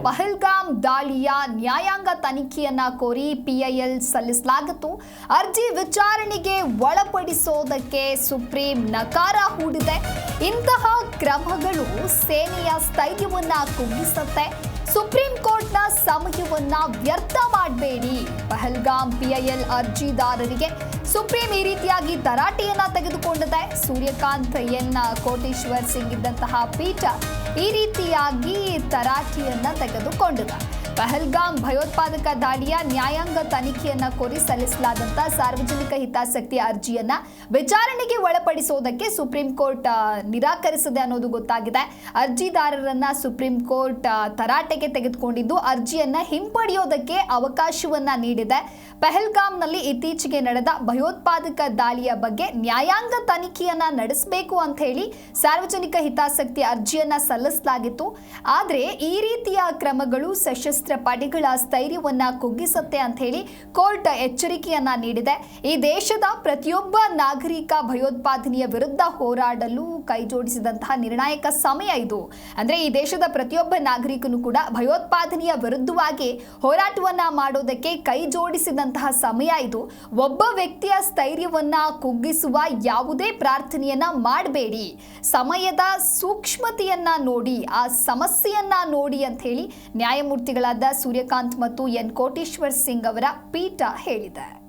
ಪಹಲ್ಗಾಮ್ ದಾಳಿಯ ನ್ಯಾಯಾಂಗ ತನಿಖೆಯನ್ನ ಕೋರಿ PIL ಸಲ್ಲಿಸಲಾಗಿತ್ತು. ಅರ್ಜಿ ವಿಚಾರಣೆಗೆ ಒಳಪಡಿಸೋದಕ್ಕೆ ಸುಪ್ರೀಂ ನಕಾರ ಹೂಡಿದೆ. ಇಂತಹ ಕ್ರಮಗಳು ಸೇನೆಯ ಸ್ಥೈರ್ಯವನ್ನ ಕುಗ್ಗಿಸುತ್ತೆ. ಸುಪ್ರೀಂ ಕೋರ್ಟ್ನ ಸಮಯವನ್ನ ವ್ಯರ್ಥ ಮಾಡಬೇಡಿ. ಪಹಲ್ಗಾಮ್ PIL ಅರ್ಜಿದಾರರಿಗೆ ಸುಪ್ರೀಂ ಈ ರೀತಿಯಾಗಿ ತರಾಟೆಯನ್ನ ತೆಗೆದುಕೊಂಡಿದೆ. ಸೂರ್ಯಕಾಂತ್ ಕೋಟೇಶ್ವರ್ ಸಿಂಗ್ ಇದ್ದಂತಹ ಪೀಠ ಈ ರೀತಿಯಾಗಿ ತರಾಟೆಯನ್ನ ತೆಗೆದುಕೊಂಡಿದೆ. ಪಹಲ್ಗಾಮ್ ಭಯೋತ್ಪಾದಕ ದಾಳಿಯ ನ್ಯಾಯಾಂಗ ತನಿಖೆಯನ್ನ ಕೋರಿ ಸಲ್ಲಿಸಲಾದಂತಹ ಸಾರ್ವಜನಿಕ ಹಿತಾಸಕ್ತಿ ಅರ್ಜಿಯನ್ನ ವಿಚಾರಣೆಗೆ ಒಳಪಡಿಸೋದಕ್ಕೆ ಸುಪ್ರೀಂ ಕೋರ್ಟ್ ನಿರಾಕರಿಸಿದೆ ಅನ್ನೋದು ಗೊತ್ತಾಗಿದೆ. ಅರ್ಜಿದಾರರನ್ನ ಸುಪ್ರೀಂ ಕೋರ್ಟ್ ತರಾಟೆಗೆ ತೆಗೆದುಕೊಂಡಿದ್ದು ಅರ್ಜಿಯನ್ನ ಹಿಂಪಡೆಯೋದಕ್ಕೆ ಅವಕಾಶವನ್ನ ನೀಡಿದೆ. ಪಹಲ್ಗಾಮ್ನಲ್ಲಿ ಇತ್ತೀಚೆಗೆ ನಡೆದ ಭಯೋತ್ಪಾದಕ ದಾಳಿಯ ಬಗ್ಗೆ ನ್ಯಾಯಾಂಗ ತನಿಖೆಯನ್ನ ನಡೆಸಬೇಕು ಅಂತ ಹೇಳಿ ಸಾರ್ವಜನಿಕ ಹಿತಾಸಕ್ತಿ ಅರ್ಜಿಯನ್ನ ಸಲ್ಲಿಸಲಾಗಿತ್ತು. ಆದರೆ ಈ ರೀತಿಯ ಕ್ರಮಗಳು ಸಶಸ್ತ್ರ ಪಡೆಗಳ ಸ್ಥೈರ್ಯವನ್ನ ಕುಗ್ಗಿಸುತ್ತೆ ಅಂತ ಹೇಳಿ ಕೋರ್ಟ್ ಎಚ್ಚರಿಕೆಯನ್ನ ನೀಡಿದೆ. ಈ ದೇಶದ ಪ್ರತಿಯೊಬ್ಬ ನಾಗರಿಕ ಭಯೋತ್ಪಾದನೆಯ ವಿರುದ್ಧ ಹೋರಾಡಲು ಕೈಜೋಡಿಸಿದಂತಹ ನಿರ್ಣಾಯಕ ಸಮಯ ಇದು. ಅಂದ್ರೆ ಈ ದೇಶದ ಪ್ರತಿಯೊಬ್ಬ ನಾಗರಿಕನು ಕೂಡ ಭಯೋತ್ಪಾದನೆಯ ವಿರುದ್ಧವಾಗಿ ಹೋರಾಟವನ್ನ ಮಾಡೋದಕ್ಕೆ ಕೈ ಜೋಡಿಸಿದಂತಹ ಸಮಯ ಇದು. ಒಬ್ಬ ವ್ಯಕ್ತಿಯ ಸ್ಥೈರ್ಯವನ್ನ ಕುಗ್ಗಿಸುವ ಯಾವುದೇ ಪ್ರಾರ್ಥನೆಯನ್ನ ಮಾಡಬೇಡಿ. ಸಮಯದ ಸೂಕ್ಷ್ಮತೆಯನ್ನ ನೋಡಿ, ಆ ಸಮಸ್ಯೆಯನ್ನ ನೋಡಿ ಅಂತ ಹೇಳಿ ನ್ಯಾಯಮೂರ್ತಿಗಳಾದ ಸೂರ್ಯಕಾಂತ್ ಮತ್ತು ಕೋಟೇಶ್ವರ್ ಸಿಂಗ್ ಅವರ ಪೀಠ ಹೇಳಿದೆ.